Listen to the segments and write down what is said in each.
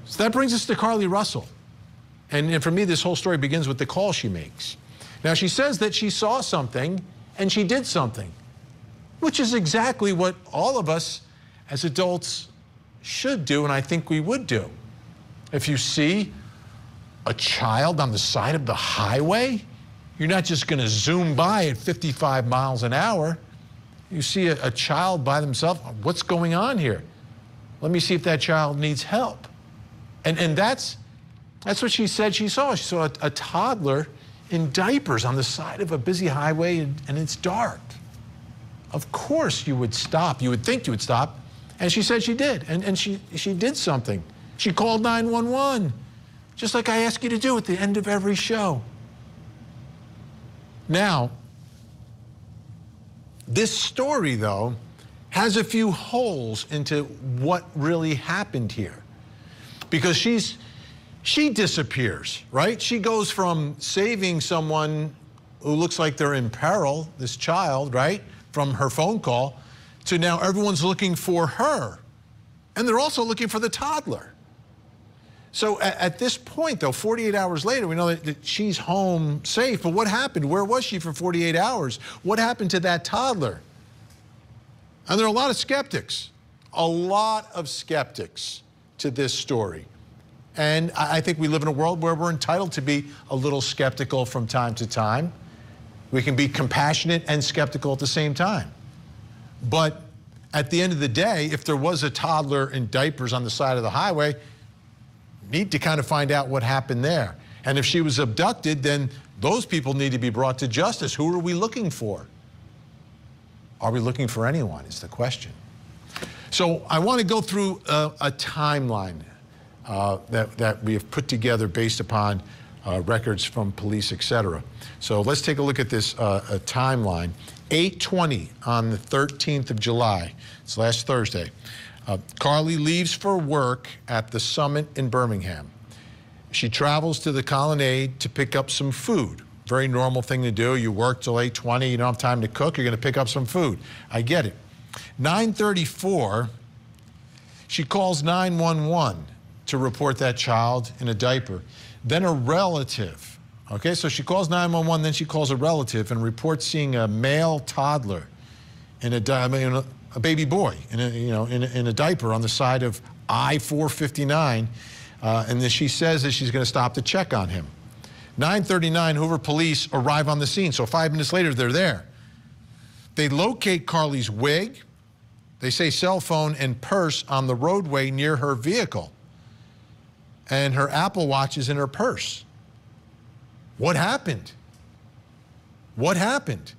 So that brings us to Carlee Russell. And for me, this whole story begins with the call she makes. Now, she says that she saw something and she did something, which is exactly what all of us as adults should do, and I think we would do. If you see a child on the side of the highway, you're not just going to zoom by at 55 miles an hour. You see a child by themselves, what's going on here? Let me see if that child needs help. And that's what she said she saw. She saw a toddler in diapers on the side of a busy highway, and it's dark. Of course you would stop. You would think you would stop. And she said she did. And she did something. She called 911, just like I ask you to do at the end of every show. Now, this story, though, has a few holes into what really happened here. Because she disappears, right? She goes from saving someone who looks like they're in peril, this child, right, from her phone call, to now everyone's looking for her. And they're also looking for the toddler. So at this point, though, 48 hours later, we know that she's home safe. But what happened? Where was she for 48 hours? What happened to that toddler? And there are a lot of skeptics to this story. And I think we live in a world where we're entitled to be a little skeptical from time to time. We can be compassionate and skeptical at the same time. But at the end of the day, if there was a toddler in diapers on the side of the highway, need to kind of find out what happened there. And if she was abducted, then those people need to be brought to justice. Who are we looking for? Are we looking for anyone is the question. So I want to go through a timeline that we have put together based upon records from police, etc. So let's take a look at this timeline. 8:20 on the 13th of July, it's last Thursday. Carlee leaves for work at the Summit in Birmingham. She travels to the Colonnade to pick up some food. Very normal thing to do. You work till 8:20, you don't have time to cook, you're going to pick up some food. I get it. 9:34, she calls 911 to report that child in a diaper. Then a relative, okay, so she calls 911, then she calls a relative and reports seeing a male toddler in a baby boy in a diaper on the side of I-459, and then she says that she's going to stop to check on him. 9:39, Hoover police arrive on the scene, so 5 minutes later they're there. They locate Carlee's wig, they say cell phone and purse on the roadway near her vehicle, and her Apple Watch is in her purse. What happened? What happened?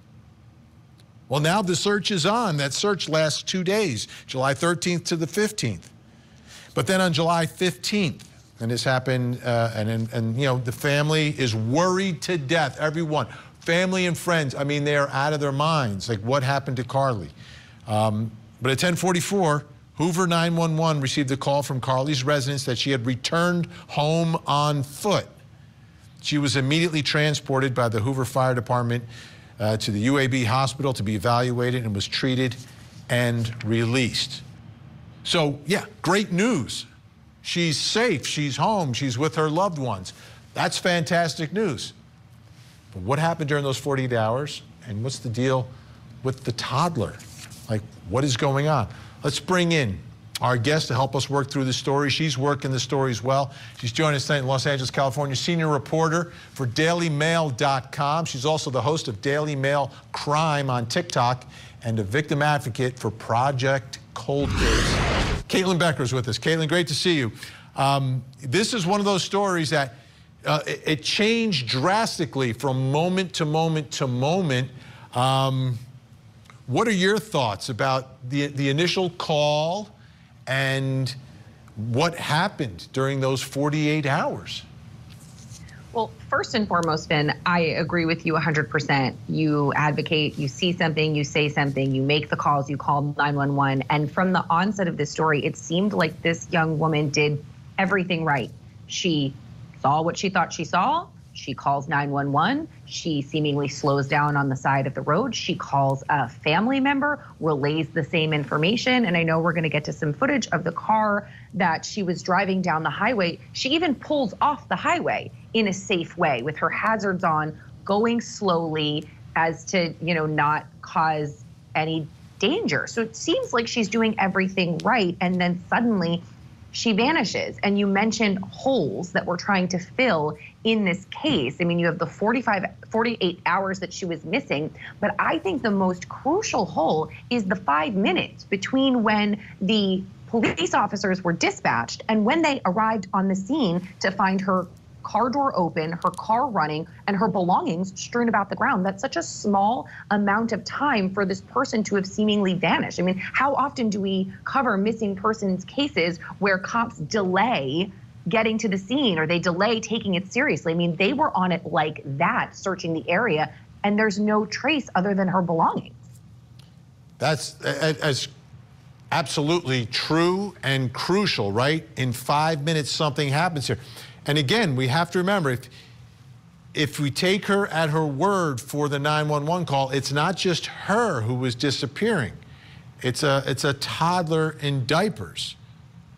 Well, now the search is on. That search lasts 2 days, July 13th to the 15th. But then on July 15th, and this happened, and you know, the family is worried to death, everyone, family and friends, I mean, they are out of their minds, like what happened to Carlee? But at 10:44, Hoover 911 received a call from Carlee's residence that she had returned home on foot. She was immediately transported by the Hoover Fire Department to the UAB hospital to be evaluated and was treated and released. So yeah, great news. She's safe, she's home, she's with her loved ones. That's fantastic news. But what happened during those 48 hours? And what's the deal with the toddler? Like, what is going on? Let's bring in our guest to help us work through the story. She's working the story as well. She's joining us tonight in Los Angeles, California, senior reporter for DailyMail.com. She's also the host of Daily Mail Crime on TikTok and a victim advocate for Project Cold Case. Caitlin Becker's with us. Caitlin, great to see you. This is one of those stories that it changed drastically from moment to moment to moment. What are your thoughts about the initial call and what happened during those 48 hours? Well, first and foremost, Finn, I agree with you 100%. You advocate, you see something, you say something, you make the calls, you call 911. And from the onset of this story, it seemed like this young woman did everything right. She saw what she thought she saw. She calls 911. She seemingly slows down on the side of the road. She calls a family member, relays the same information. And I know we're going to get to some footage of the car that she was driving down the highway. She even pulls off the highway in a safe way with her hazards on, going slowly as to, not cause any danger. So it seems like she's doing everything right. And then suddenly she vanishes. And you mentioned holes that we're trying to fill in this case. I mean, you have the 48 hours that she was missing, but I think the most crucial hole is the 5 minutes between when the police officers were dispatched and when they arrived on the scene to find her car door open, her car running, and her belongings strewn about the ground. That's such a small amount of time for this person to have seemingly vanished. I mean, how often do we cover missing persons cases where cops delay getting to the scene or they delay taking it seriously? I mean, they were on it like that, searching the area, and there's no trace other than her belongings. That's as absolutely true and crucial, right? In 5 minutes, something happens here. And again, we have to remember, if we take her at her word for the 911 call, it's not just her who was disappearing. It's a toddler in diapers,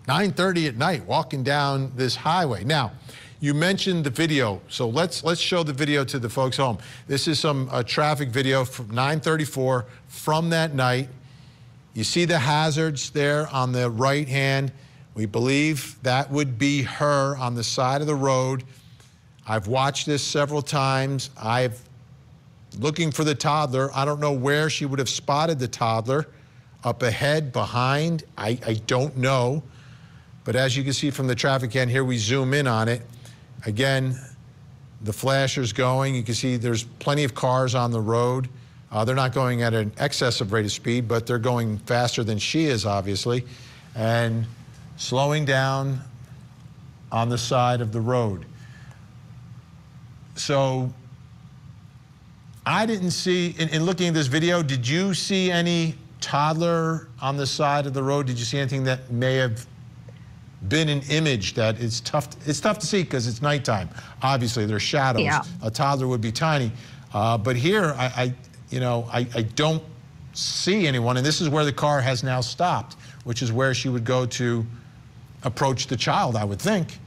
9:30 at night, walking down this highway. Now, you mentioned the video, so let's show the video to the folks home. This is some traffic video from 9:34 from that night. You see the hazards there on the right hand. We believe that would be her on the side of the road. I've watched this several times. Looking for the toddler. I don't know where she would have spotted the toddler. Up ahead, behind, I don't know. But as you can see from the traffic cam here, we zoom in on it. Again, the flasher's going. You can see there's plenty of cars on the road. They're not going at an excessive rate of speed, but they're going faster than she is, obviously. And slowing down on the side of the road. So I didn't see, in looking at this video, did you see any toddler on the side of the road? Did you see anything that may have been an image that is tough? It's tough to see because it's nighttime. Obviously, there's shadows. Yeah. A toddler would be tiny. But here, I don't see anyone. And this is where the car has now stopped, which is where she would go to approach the child, I would think.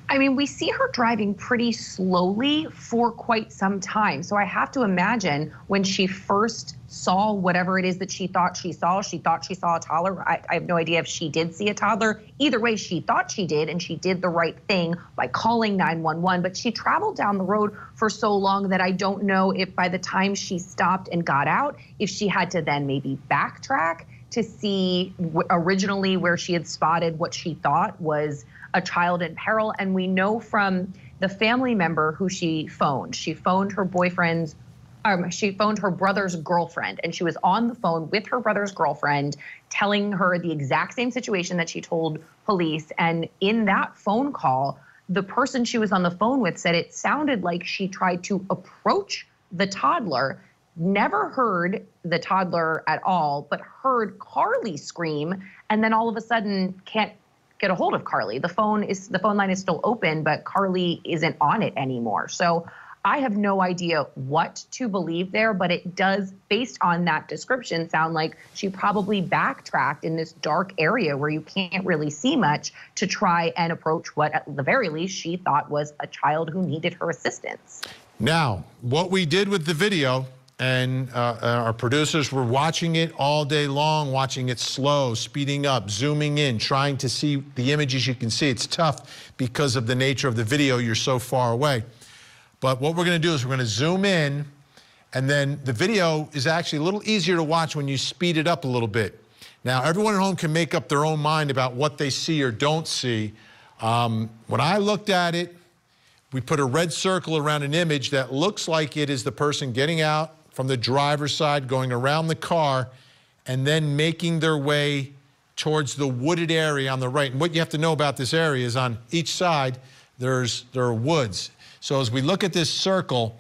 I mean, we see her driving pretty slowly for quite some time. So I have to imagine when she first saw whatever it is that she thought she saw a toddler. I have no idea if she did see a toddler. Either way, she thought she did, and she did the right thing by calling 911. But she traveled down the road for so long that I don't know if by the time she stopped and got out, if she had to then maybe backtrack to see originally where she had spotted what she thought was a child in peril. And we know from the family member who she phoned her boyfriend's, she phoned her brother's girlfriend, and she was on the phone with her brother's girlfriend telling her the exact same situation that she told police. And in that phone call, the person she was on the phone with said it sounded like she tried to approach the toddler, never heard the toddler at all, but heard Carlee scream, and then all of a sudden can't get a hold of Carlee. The phone line is still open, but Carlee isn't on it anymore. So I have no idea what to believe there, but it does, based on that description, sound like she probably backtracked in this dark area where you can't really see much to try and approach what, at the very least, she thought was a child who needed her assistance. Now, what we did with the video, and our producers were watching it all day long, watching it slow, speeding up, zooming in, trying to see the images you can see. It's tough because of the nature of the video. You're so far away. But what we're going to do is we're going to zoom in, and then the video is actually a little easier to watch when you speed it up a little bit. Now, everyone at home can make up their own mind about what they see or don't see. When I looked at it, we put a red circle around an image that looks like it is the person getting out from the driver's side, going around the car, and then making their way towards the wooded area on the right. And what you have to know about this area is on each side, there are woods. So as we look at this circle,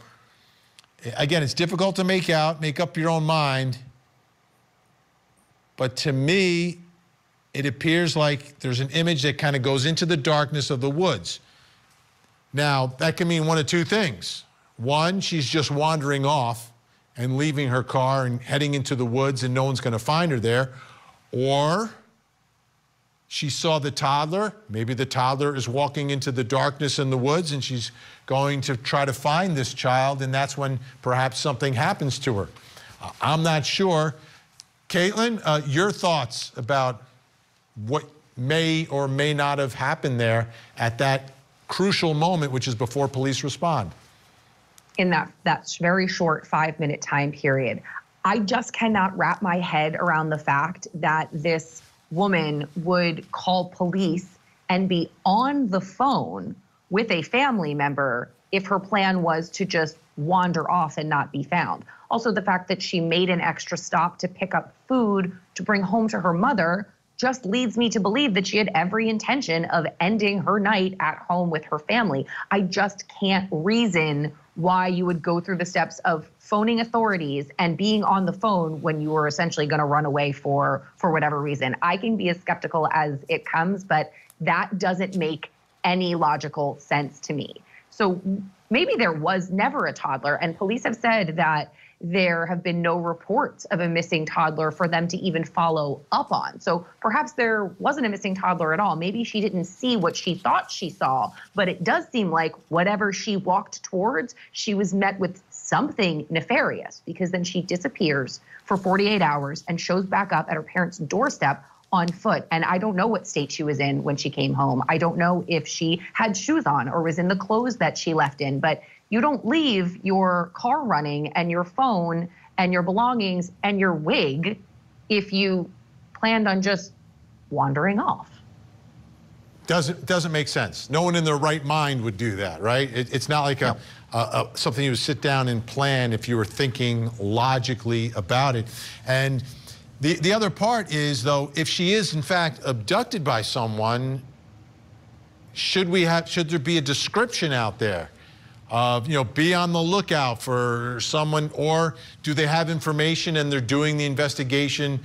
again, it's difficult to make up your own mind. But to me, it appears like there's an image that kind of goes into the darkness of the woods. Now, that can mean one of two things. One, she's just wandering off and leaving her car and heading into the woods and no one's going to find her there. Or she saw the toddler. Maybe the toddler is walking into the darkness in the woods and she's going to try to find this child, and that's when perhaps something happens to her. I'm not sure. Caitlin, your thoughts about what may or may not have happened there at that crucial moment, which is before police respond? In that very short 5-minute time period, I just cannot wrap my head around the fact that this woman would call police and be on the phone with a family member if her plan was to just wander off and not be found. Also, the fact that she made an extra stop to pick up food to bring home to her mother just leads me to believe that she had every intention of ending her night at home with her family. I just can't reason why you would go through the steps of phoning authorities and being on the phone when you were essentially going to run away for whatever reason. I can be as skeptical as it comes, but that doesn't make any logical sense to me. So maybe there was never a toddler, and police have said that there have been no reports of a missing toddler for them to even follow up on. So perhaps there wasn't a missing toddler at all. Maybe she didn't see what she thought she saw, but it does seem like whatever she walked towards, she was met with something nefarious, because then she disappears for 48 hours and shows back up at her parents' doorstep on foot. And I don't know what state she was in when she came home. I don't know if she had shoes on or was in the clothes that she left in, but you don't leave your car running and your phone and your belongings and your wig if you planned on just wandering off. Doesn't make sense. No one in their right mind would do that, right? It's not like something you would sit down and plan if you were thinking logically about it. And the other part is, though, if she is in fact abducted by someone, should there be a description out there? Be on the lookout for someone, or do they have information and they're doing the investigation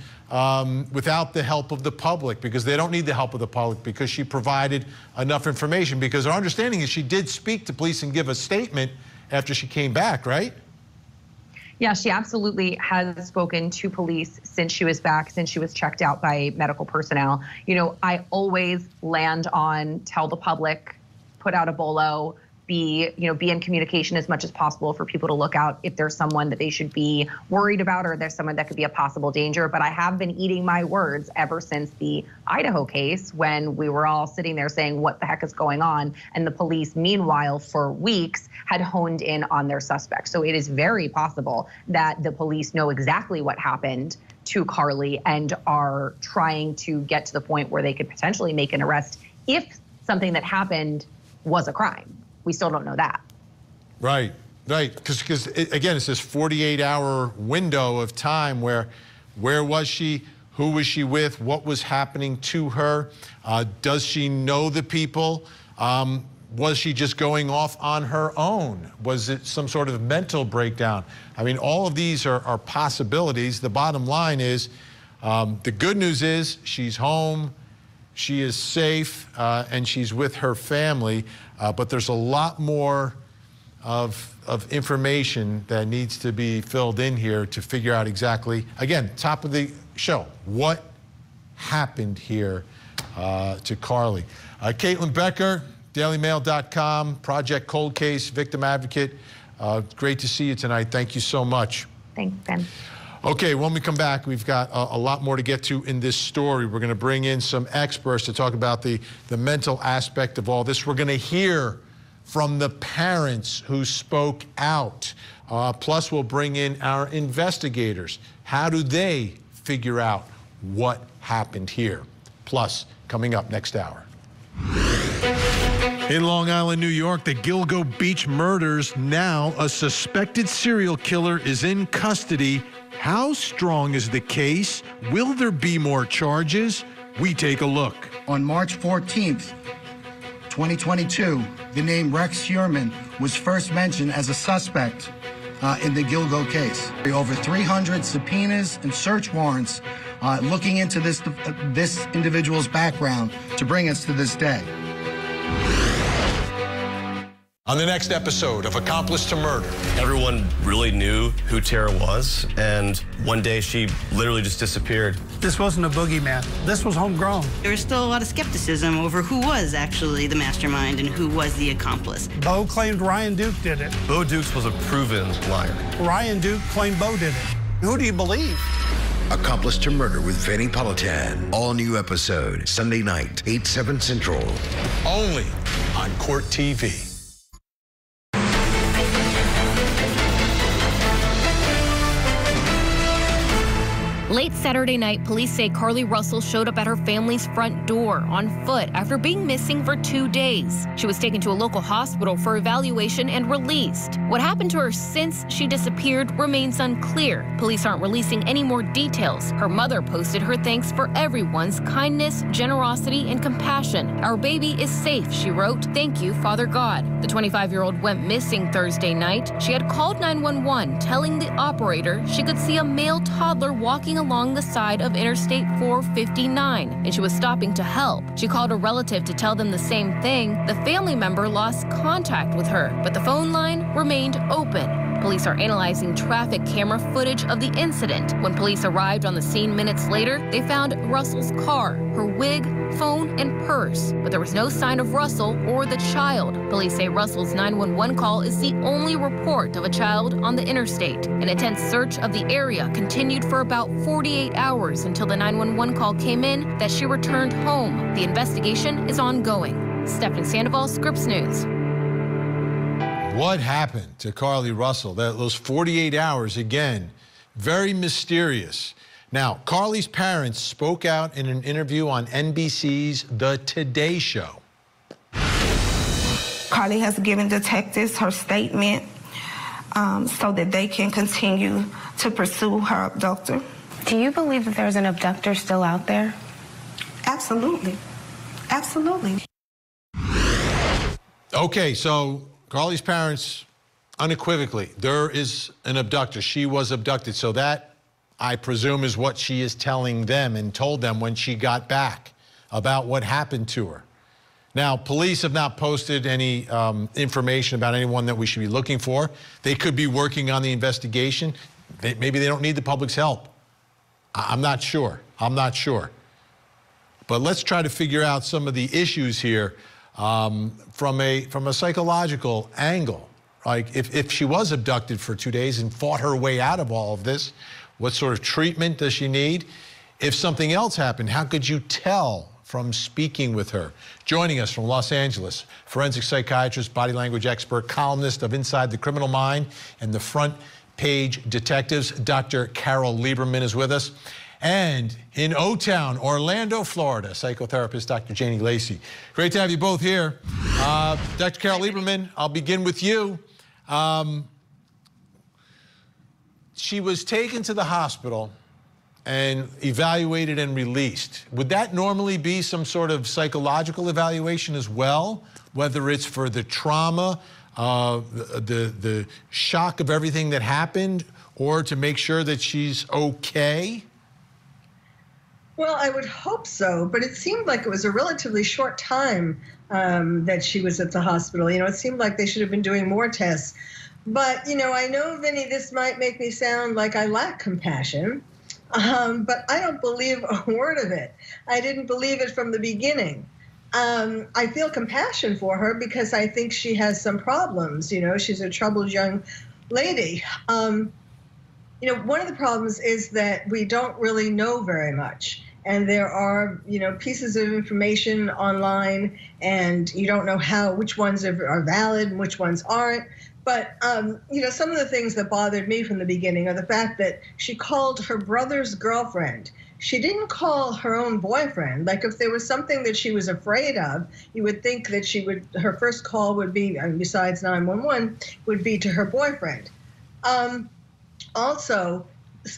without the help of the public, because they don't need the help of the public because she provided enough information? Because our understanding is she did speak to police and give a statement after she came back, right? Yeah, she absolutely has spoken to police since she was back, since she was checked out by medical personnel. I always land on tell the public, put out a bolo, be in communication as much as possible for people to look out if there's someone that they should be worried about, or there's someone that could be a possible danger. But I have been eating my words ever since the Idaho case, when we were all sitting there saying, what the heck is going on? And the police, meanwhile, for weeks, had honed in on their suspect. So it is very possible that the police know exactly what happened to Carlee and are trying to get to the point where they could potentially make an arrest if something that happened was a crime. We still don't know that. Right. Because again, it's this 48-hour window of time where was she? Who was she with? What was happening to her? Does she know the people? Was she just going off on her own? Was it some sort of mental breakdown? I mean, all of these are possibilities. The bottom line is, the good news is she's home, she is safe, and she's with her family. But there's a lot more of information that needs to be filled in here to figure out exactly, again, top of the show, what happened here to Carlee. Caitlin Becker, DailyMail.com, Project Cold Case, victim advocate. Great to see you tonight. Thank you so much. Thanks, Ben. Okay, when we come back, we've got a lot more to get to in this story. We're going to bring in some experts to talk about the mental aspect of all this. We're going to hear from the parents who spoke out. Plus, we'll bring in our investigators. How do they figure out what happened here? Plus, coming up next hour. In Long Island, New York, the Gilgo Beach murders. Now a suspected serial killer is in custody. How strong is the case? Will there be more charges? We take a look. On March 14th, 2022, the name Rex Heuermann was first mentioned as a suspect in the Gilgo case. Over 300 subpoenas and search warrants looking into this individual's background to bring us to this day. On the next episode of Accomplice to Murder. Everyone really knew who Tara was, and one day she literally just disappeared. This wasn't a boogeyman. This was homegrown. There was still a lot of skepticism over who was actually the mastermind and who was the accomplice. Bo claimed Ryan Duke did it. Bo Dukes was a proven liar. Ryan Duke claimed Bo did it. Who do you believe? Accomplice to Murder with Vanny Politan. All new episode, Sunday night, 8/7 Central. Only on Court TV. Late Saturday night, police say Carlee Russell showed up at her family's front door on foot after being missing for 2 days. She was taken to a local hospital for evaluation and released. What happened to her since she disappeared remains unclear. Police aren't releasing any more details. Her mother posted her thanks for everyone's kindness, generosity, and compassion. Our baby is safe, she wrote. Thank you, Father God. The 25-year-old went missing Thursday night. She had called 911, telling the operator she could see a male toddler walking along the side of Interstate 459, and she was stopping to help. She called a relative to tell them the same thing. The family member lost contact with her, but the phone line remained open. Police are analyzing traffic camera footage of the incident. When police arrived on the scene minutes later, they found Russell's car, her wig, phone, and purse, but there was no sign of Russell or the child. Police say Russell's 911 call is the only report of a child on the interstate. An intense search of the area continued for about 48 hours until the 911 call came in that she returned home. The investigation is ongoing. Stephanie Sandoval, Scripps News. What happened to Carlee Russell? Those 48 hours, again, very mysterious. Now, Carlee's parents spoke out in an interview on NBC's The Today Show. Carlee has given detectives her statement so that they can continue to pursue her abductor. Do you believe that there's an abductor still out there? Absolutely. Absolutely. Okay, so Carlee's parents, unequivocally, there is an abductor. She was abducted. So that, I presume, is what she is telling them and told them when she got back about what happened to her. Now, police have not posted any information about anyone that we should be looking for. They could be working on the investigation. Maybe they don't need the public's help. I'm not sure. I'm not sure. But let's try to figure out some of the issues here from a psychological angle. Like, if she was abducted for 2 days and fought her way out of all of this, what sort of treatment does she need? If something else happened, how could you tell from speaking with her? Joining us from Los Angeles, forensic psychiatrist, body language expert, columnist of Inside the Criminal Mind and the Front Page Detectives, Dr. Carlee Lieberman is with us. And in O-Town, Orlando, Florida, psychotherapist Dr. Janie Lacey. Great to have you both here. Dr. Carlee Lieberman, I'll begin with you. She was taken to the hospital and evaluated and released. Would that normally be some sort of psychological evaluation as well, whether it's for the trauma, the shock of everything that happened, or to make sure that she's okay? Well, I would hope so, but it seemed like it was a relatively short time that she was at the hospital. You know, it seemed like they should have been doing more tests. But, you know, I know, Vinny, this might make me sound like I lack compassion, but I don't believe a word of it. I didn't believe it from the beginning. I feel compassion for her because I think she has some problems. You know, she's a troubled young lady. You know, one of the problems is that we don't really know very much. And there are, you know, pieces of information online, and you don't know which ones are valid and which ones aren't. But, you know, some of the things that bothered me from the beginning are the fact that she called her brother's girlfriend. She didn't call her own boyfriend. Like, if there was something that she was afraid of, you would think that her first call would be, besides 911, would be to her boyfriend. Also,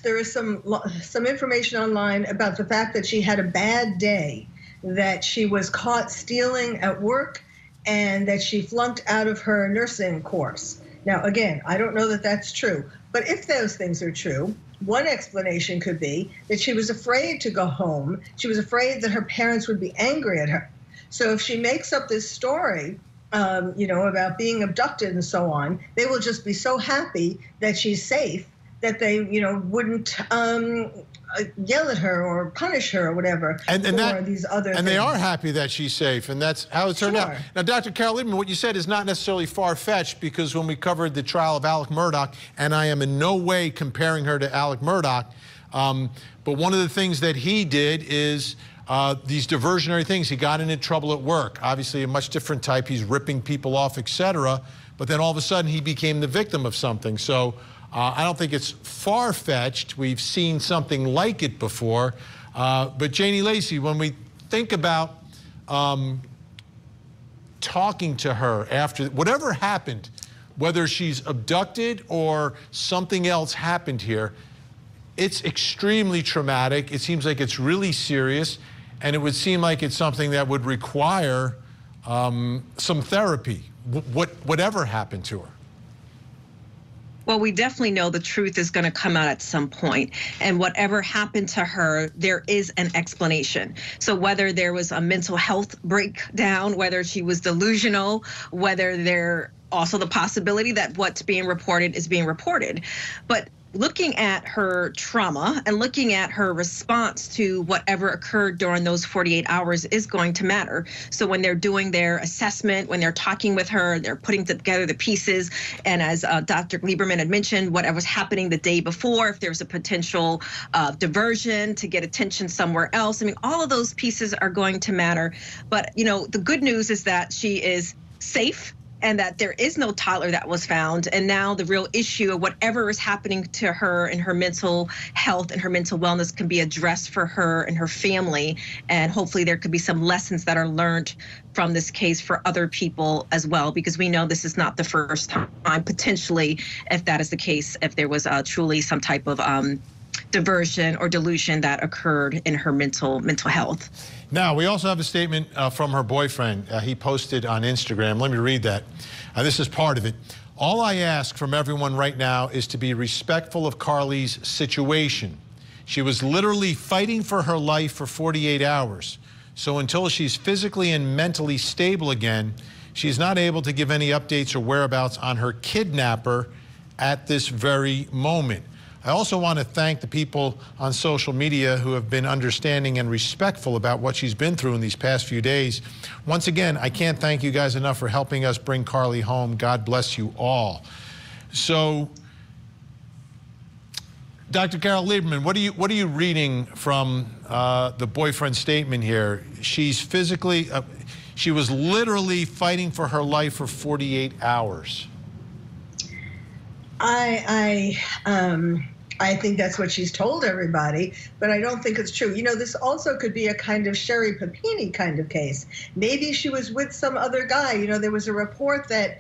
there is some information online about the fact that she had a bad day, that she was caught stealing at work, and that she flunked out of her nursing course. Now, again, I don't know that that's true, but if those things are true, one explanation could be that she was afraid to go home. She was afraid that her parents would be angry at her. So if she makes up this story about being abducted and so on, they will just be so happy that she's safe that they, wouldn't yell at her or punish her or whatever for these other things. And they are happy that she's safe, and that's how it turned out. Now, Dr. Carlee Russell, what you said is not necessarily far-fetched, because when we covered the trial of Alec Murdaugh, and I am in no way comparing her to Alec Murdaugh, but one of the things that he did is these diversionary things. He got into trouble at work, obviously a much different type. He's ripping people off, etc. But then all of a sudden he became the victim of something. So I don't think it's far-fetched. We've seen something like it before. But Janie Lacey, when we think about talking to her after whatever happened, whether she's abducted or something else happened here, it's extremely traumatic. It seems like it's really serious, and it would seem like it's something that would require some therapy, whatever happened to her. Well, we definitely know the truth is going to come out at some point, and whatever happened to her, there is an explanation. So whether there was a mental health breakdown, whether she was delusional, whether there also the possibility that what's being reported is being reported. But looking at her trauma and looking at her response to whatever occurred during those 48 hours is going to matter. So when they're doing their assessment, when they're talking with her, they're putting together the pieces. And as Dr. Lieberman had mentioned, what was happening the day before, if there's a potential diversion to get attention somewhere else. I mean, all of those pieces are going to matter. But, the good news is that she is safe, and that there is no toddler that was found. And now the real issue of whatever is happening to her and her mental health and her mental wellness can be addressed for her and her family. And hopefully there could be some lessons that are learned from this case for other people as well, because we know this is not the first time, potentially, if that is the case, if there was truly some type of diversion or delusion that occurred in her mental health. Now, we also have a statement from her boyfriend. He posted on Instagram. Let me read that. This is part of it. All I ask from everyone right now is to be respectful of Carlee's situation. She was literally fighting for her life for 48 hours. So until she's physically and mentally stable again, she's not able to give any updates or whereabouts on her kidnapper at this very moment. I also want to thank the people on social media who have been understanding and respectful about what she's been through in these past few days. Once again, I can't thank you guys enough for helping us bring Carlee home. God bless you all. So, Dr. Carlee Lieberman, what are you reading from the boyfriend's statement here? She's physically, she was literally fighting for her life for 48 hours. I think that's what she's told everybody, but I don't think it's true. This also could be a kind of Sherry Papini kind of case. Maybe she was with some other guy. There was a report that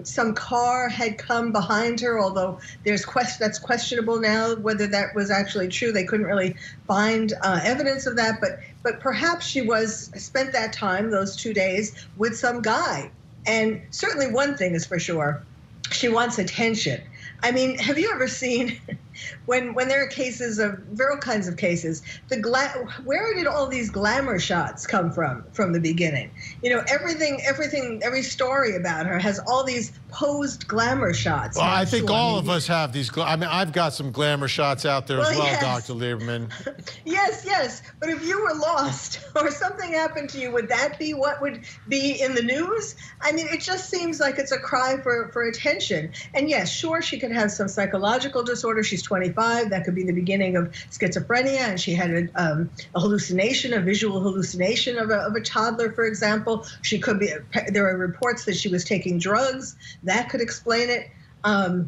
some car had come behind her, although that's questionable now whether that was actually true. They couldn't really find evidence of that, but perhaps she spent that time, those 2 days, with some guy. And certainly one thing is for sure, she wants attention. I mean, have you ever seen when there are cases of all kinds of cases, where did all these glamour shots come from the beginning? Every story about her has all these posed glamour shots. Well, I think all of us have these. I mean, I've got some glamour shots out there as well, yes. Dr. Lieberman. Yes. But if you were lost or something happened to you, would that be what would be in the news? I mean, it just seems like it's a cry for attention. And yes, sure, she could have some psychological disorder. She's 25. That could be the beginning of schizophrenia, and she had a hallucination, a visual hallucination of a toddler, for example. She could be. There are reports that she was taking drugs. That could explain it. As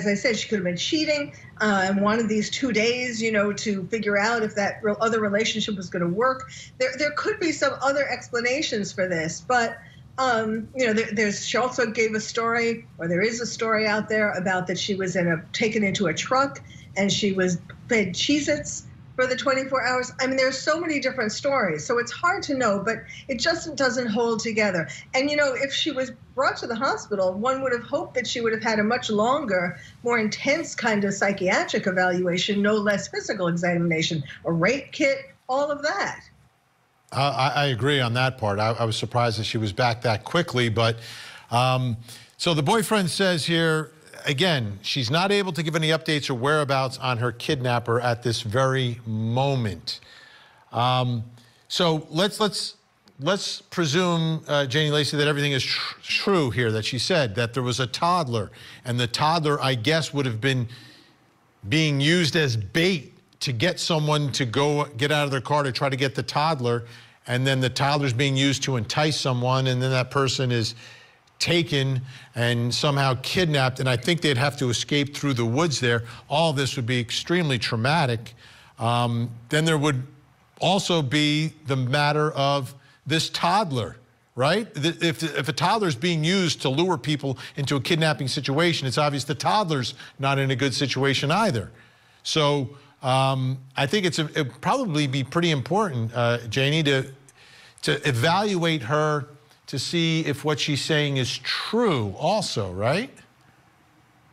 I said, she could have been cheating and wanted these 2 days, to figure out if that other relationship was going to work. There could be some other explanations for this, but. She also gave a story, or there is a story out there about that she was taken into a truck and she was fed Cheez-Its for the 24 hours. I mean, there's so many different stories, so it's hard to know, but it just doesn't hold together. And, if she was brought to the hospital, one would have hoped that she would have had a much longer, more intense kind of psychiatric evaluation, no less physical examination, a rape kit, all of that. I agree on that part. I was surprised that she was back that quickly. But so the boyfriend says here, again, she's not able to give any updates or whereabouts on her kidnapper at this very moment. So let's presume, Janie Lacey, that everything is true here, that she said that there was a toddler, and the toddler, I guess, would have been being used as bait to get someone to get out of their car to try to get the toddler, and then the toddler's being used to entice someone, and then that person is taken and somehow kidnapped, and I think they'd have to escape through the woods there. All of this would be extremely traumatic. Then there would also be the matter of this toddler, right? If a toddler is being used to lure people into a kidnapping situation, it's obvious the toddler's not in a good situation either. So I think it'd probably be pretty important, Janie, to evaluate her to see if what she's saying is true also, right?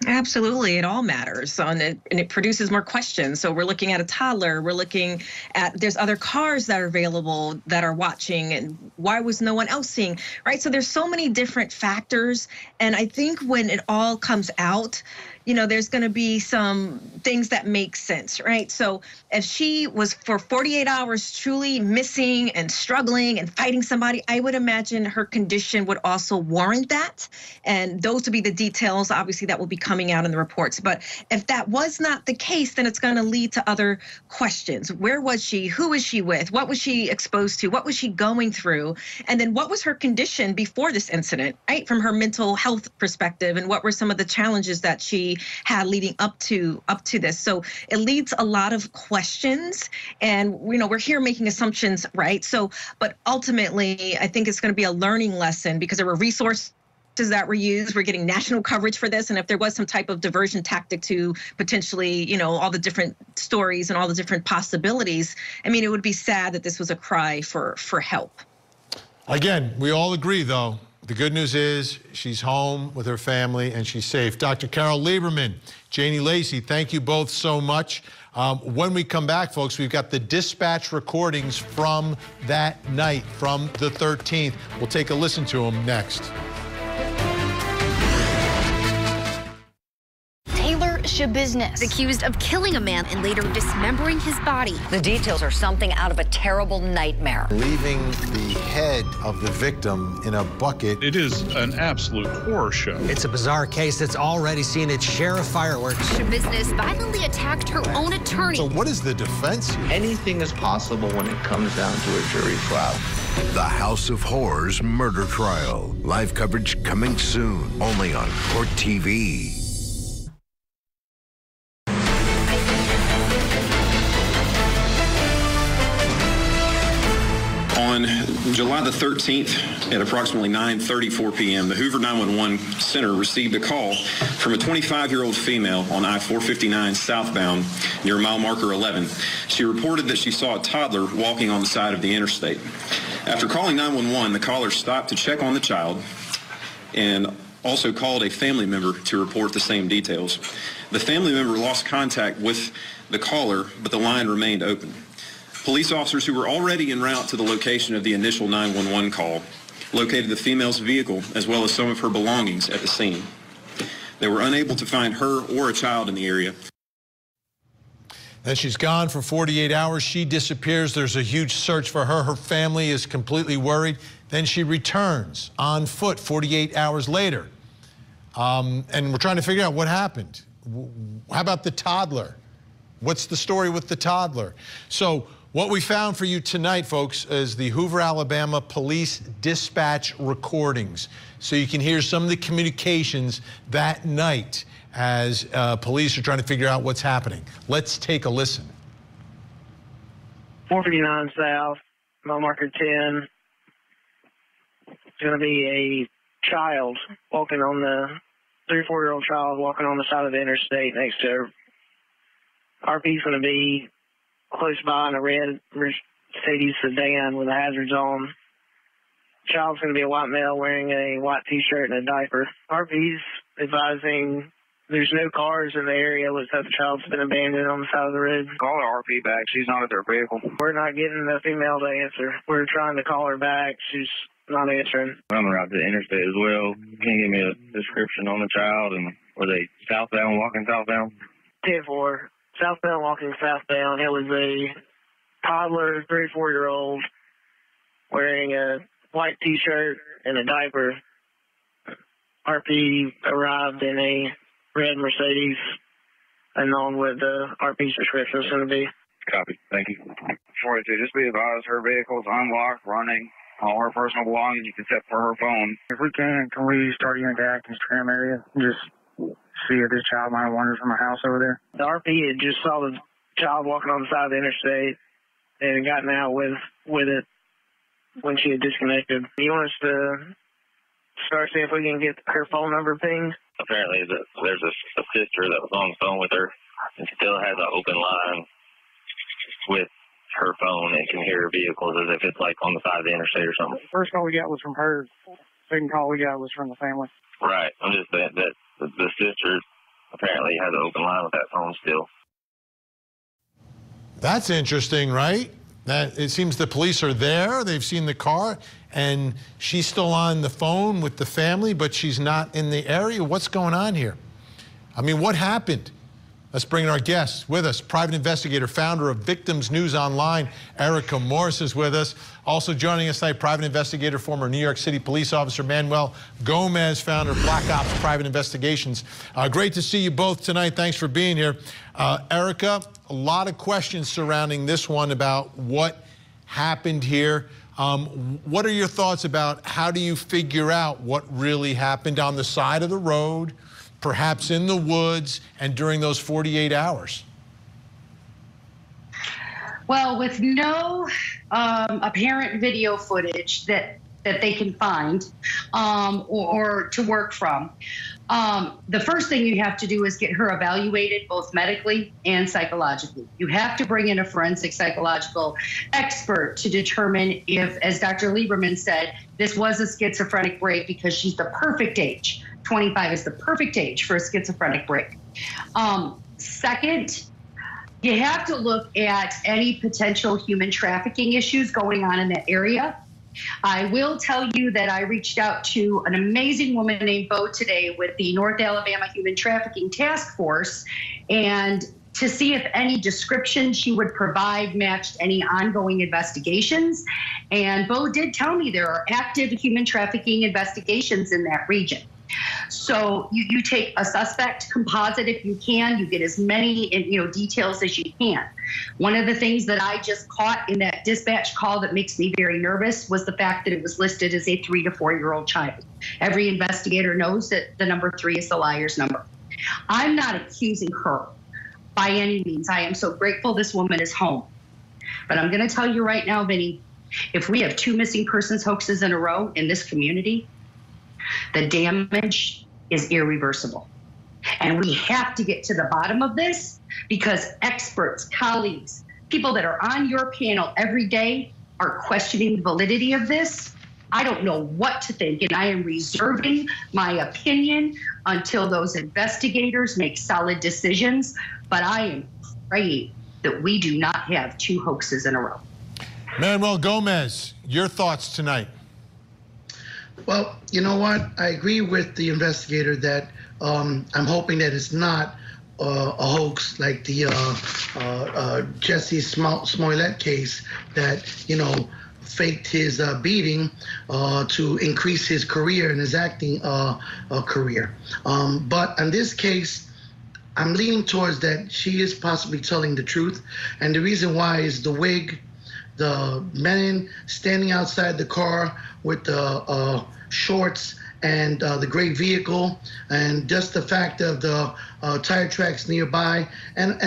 Absolutely, it all matters, and it produces more questions. So we're looking at a toddler, we're looking at, there's other cars that are available that are watching, and why was no one else seeing, right? So there's so many different factors, and I think when it all comes out, you know, there's going to be some things that make sense, right? So if she was for 48 hours truly missing and struggling and fighting somebody, I would imagine her condition would also warrant that. And those would be the details, obviously, that will be coming out in the reports. But if that was not the case, then it's going to lead to other questions. Where was she? Who was she with? What was she exposed to? What was she going through? And then what was her condition before this incident, right? From her mental health perspective, and what were some of the challenges that she had leading up to this. So it leads a lot of questions, and you know, we're here making assumptions, right? So, but ultimately, I think it's going to be a learning lesson, because there were resources that were used. We're getting national coverage for this, and if there was some type of diversion tactic to potentially, you know, all the different stories and all the different possibilities, I mean, it would be sad that this was a cry for help. Again, we all agree, though. The good news is she's home with her family and she's safe. Dr. Carol Lieberman, Janie Lacey, thank you both so much. When we come back, folks, we've got the dispatch recordings from that night, from the 13th. We'll take a listen to them next. Business, accused of killing a man and later dismembering his body. The details are something out of a terrible nightmare. Leaving the head of the victim in a bucket. It is an absolute horror show. It's a bizarre case that's already seen its share of fireworks. Business violently attacked her own attorney. So what is the defense here? Anything is possible when it comes down to a jury trial. The House of Horrors murder trial. Live coverage coming soon, only on Court TV. On July the 13th at approximately 9:34 p.m., the Hoover 911 Center received a call from a 25-year-old female on I-459 southbound near mile marker 11. She reported that she saw a toddler walking on the side of the interstate. After calling 911, the caller stopped to check on the child and also called a family member to report the same details. The family member lost contact with the caller, but the line remained open. Police officers who were already en route to the location of the initial 911 call located the female's vehicle as well as some of her belongings at the scene. They were unable to find her or a child in the area. Then she's gone for 48 hours. She disappears. There's a huge search for her. Her family is completely worried. Then she returns on foot 48 hours later. And we're trying to figure out what happened. How about the toddler? What's the story with the toddler? So what we found for you tonight, folks, is the Hoover, Alabama police dispatch recordings. So you can hear some of the communications that night as police are trying to figure out what's happening. Let's take a listen. 459 South, mile marker 10. It's going to be a child walking on the 3 or 4-year-old child walking on the side of the interstate next to her. RP's going to be close by in a red Mercedes sedan with the hazards on. Child's going to be a white male wearing a white T-shirt and a diaper. RP's advising There's no cars in the area. Looks like the child's been abandoned on the side of the road. Call her RP back. She's not at their vehicle. We're not getting the female to answer. We're trying to call her back. She's not answering. I'm out to the interstate as well. Can you give me a description on the child? And were they southbound, walking southbound? 10-4. Southbound, walking southbound. It was a toddler, 3 or 4-year-old, wearing a white T-shirt and a diaper. RP arrived in a red Mercedes, unknown what the RP's description was going to be. Copy. Thank you. 42, just be advised, her vehicle is unlocked, running. All her personal belongings except for her phone. If we can we start getting into the Atkins Tram area? Just see if this child might have wandered from a house over there. The RP had just saw the child walking on the side of the interstate and had gotten out with it when she had disconnected. You want us to start seeing if we can get her phone number pinged? Apparently there's a sister that was on the phone with her and still has an open line with her phone and can hear her vehicles as if it's like on the side of the interstate or something. First call we got was from her. Second call we got was from the family. Right. I'm just saying that the sister apparently has an open line with that phone still. That's interesting, right? That it seems the police are there, they've seen the car, and she's still on the phone with the family, but she's not in the area. What's going on here? I mean, what happened? Let's bring in our guest with us. Private investigator, founder of Victims News Online, Erica Morris is with us. Also joining us tonight, private investigator, former New York City police officer Manuel Gomez, founder of Black Ops Private Investigations. Great to see you both tonight. Thanks for being here. Erica, a lot of questions surrounding this one about what happened here. What are your thoughts about how do you figure out what really happened on the side of the road, perhaps in the woods, and during those 48 hours? Well, with no apparent video footage that they can find or to work from, the first thing you have to do is get her evaluated both medically and psychologically. You have to bring in a forensic psychological expert to determine if, as Dr. Lieberman said, this was a schizophrenic break, because she's the perfect age. 25 is the perfect age for a schizophrenic break. Second, you have to look at any potential human trafficking issues going on in that area. I will tell you that I reached out to an amazing woman named Bo today with the North Alabama Human Trafficking Task Force, and to see if any description she would provide matched any ongoing investigations. And Bo did tell me there are active human trafficking investigations in that region. So you take a suspect composite if you can. You get as many details as you can. One of the things that I just caught in that dispatch call that makes me very nervous was the fact that it was listed as a 3 to 4-year-old child. Every investigator knows that the number 3 is the liar's number. I'm not accusing her by any means. I am so grateful this woman is home. But I'm going to tell you right now, Vinny, if we have 2 missing persons hoaxes in a row in this community, the damage is irreversible. And we have to get to the bottom of this, because experts, colleagues, people that are on your panel every day are questioning the validity of this. I don't know what to think, and I am reserving my opinion until those investigators make solid decisions. But I am afraid that we do not have 2 hoaxes in a row. Manuel Gomez, your thoughts tonight? Well, you know what? I agree with the investigator that I'm hoping that it's not a hoax like the Jesse Smollett case that, faked his beating to increase his career and his acting career. But in this case, I'm leaning towards that she is possibly telling the truth. And the reason why is the wig, the men standing outside the car with the shorts and the gray vehicle, and just the fact of the tire tracks nearby. And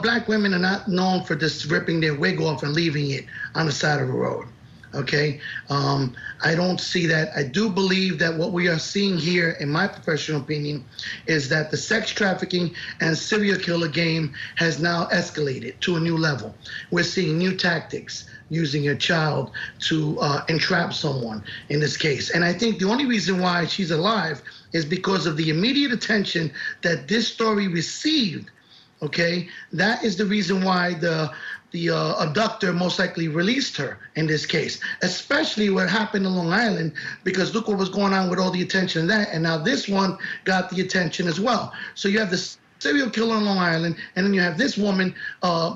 black women are not known for just ripping their wig off and leaving it on the side of the road. Okay, I don't see that. I do believe that what we are seeing here, in my professional opinion, is that the sex trafficking and serial killer game has now escalated to a new level. We're seeing new tactics, using a child to entrap someone in this case. And I think the only reason why she's alive is because of the immediate attention that this story received. Okay, that is the reason why the abductor most likely released her in this case, especially what happened in Long Island, because look what was going on with all the attention in that, and now this one got the attention as well. So you have the serial killer in Long Island, and then you have this woman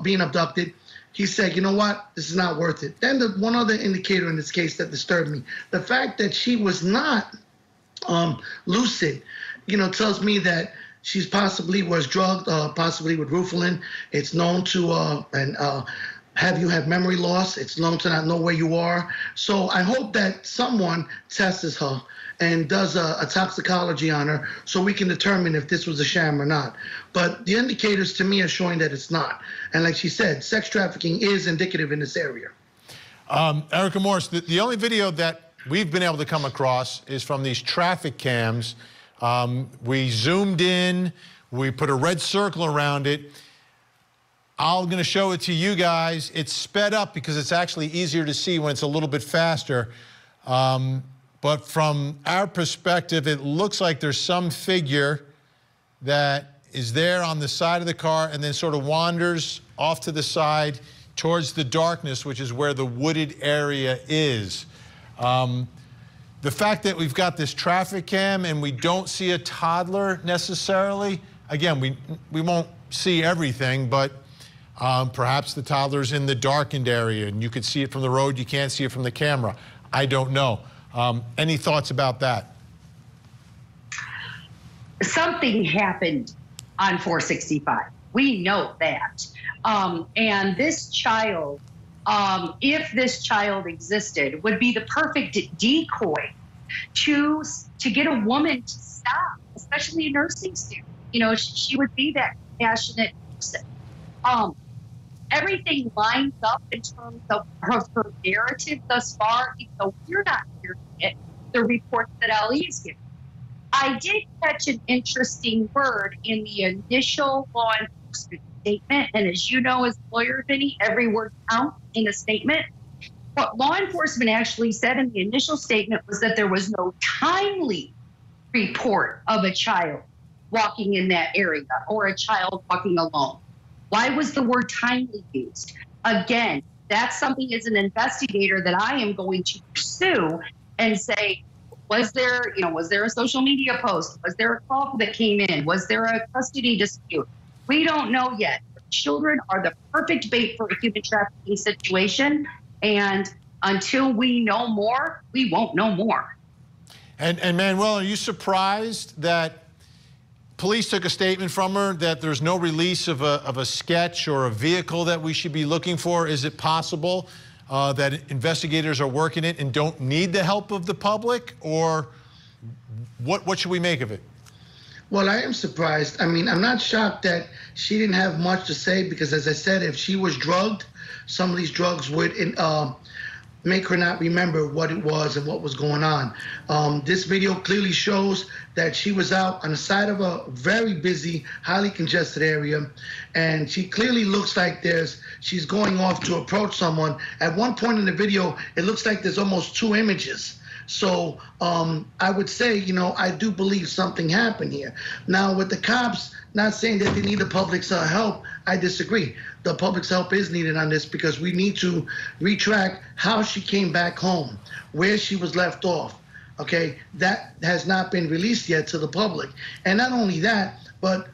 being abducted. He said, you know what, this is not worth it. Then the one other indicator in this case that disturbed me, the fact that she was not lucid, tells me that she's possibly was drugged, possibly with Rufalin. It's known to have you have memory loss. It's known to not know where you are. So I hope that someone tests her and does a toxicology on her so we can determine if this was a sham or not. But the indicators to me are showing that it's not. And like she said, sex trafficking is indicative in this area. Erica Morse, the only video that we've been able to come across is from these traffic cams. We zoomed in, we put a red circle around it. I'm going to show it to you guys. It's sped up because it's actually easier to see when it's a little bit faster. But from our perspective, it looks like there's some figure that is there on the side of the car and then sort of wanders off to the side towards the darkness, which is where the wooded area is. The fact that we've got this traffic cam and we don't see a toddler necessarily, again, we won't see everything, but perhaps the toddler's in the darkened area and you could see it from the road, you can't see it from the camera. I don't know. Any thoughts about that? Something happened on 465. We know that. And this child, if this child existed, would be the perfect decoy to get a woman to stop, especially a nursing student. She would be that passionate person. Everything lines up in terms of her narrative thus far, even though we're not hearing it, the reports that Ali's giving. I did catch an interesting word in the initial law enforcement statement, and as you know, as a lawyer, Vinny, every word counts in a statement. What law enforcement actually said in the initial statement was that there was no timely report of a child walking in that area or a child walking alone. Why was the word timely used? Again, that's something as an investigator that I am going to pursue and say, was there a social media post? Was there a call that came in? Was there a custody dispute? We don't know yet. Children are the perfect bait for a human trafficking situation. And until we know more, we won't know more. And Manuel, are you surprised that police took a statement from her that there's no release of a sketch or a vehicle that we should be looking for? Is it possible that investigators are working it and don't need the help of the public? Or what should we make of it? Well, I am surprised. I mean, I'm not shocked that she didn't have much to say because, as I said, if she was drugged, some of these drugs would make her not remember what it was and what was going on. This video clearly shows that she was out on the side of a very busy, highly congested area, and she clearly looks like she's going off to approach someone. At one point in the video, it looks like there's almost two images. So I would say, I do believe something happened here. Now, with the cops not saying that they need the public's help, I disagree. The public's help is needed on this because we need to retrack how she came back home, where she was left off. Okay, that has not been released yet to the public. And not only that, but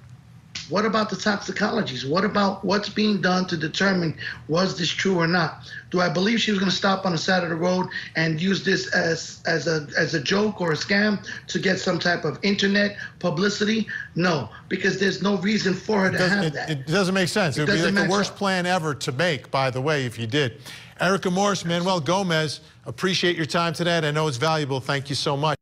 what about the toxicologies? What about what's being done to determine was this true or not? Do I believe she was going to stop on the side of the road and use this as a joke or a scam to get some type of internet publicity? No, because there's no reason for her to have that. It doesn't make sense. It would be like the worst plan ever to make, by the way, if you did. Erica Morse, Manuel Gomez, appreciate your time today. I know it's valuable. Thank you so much.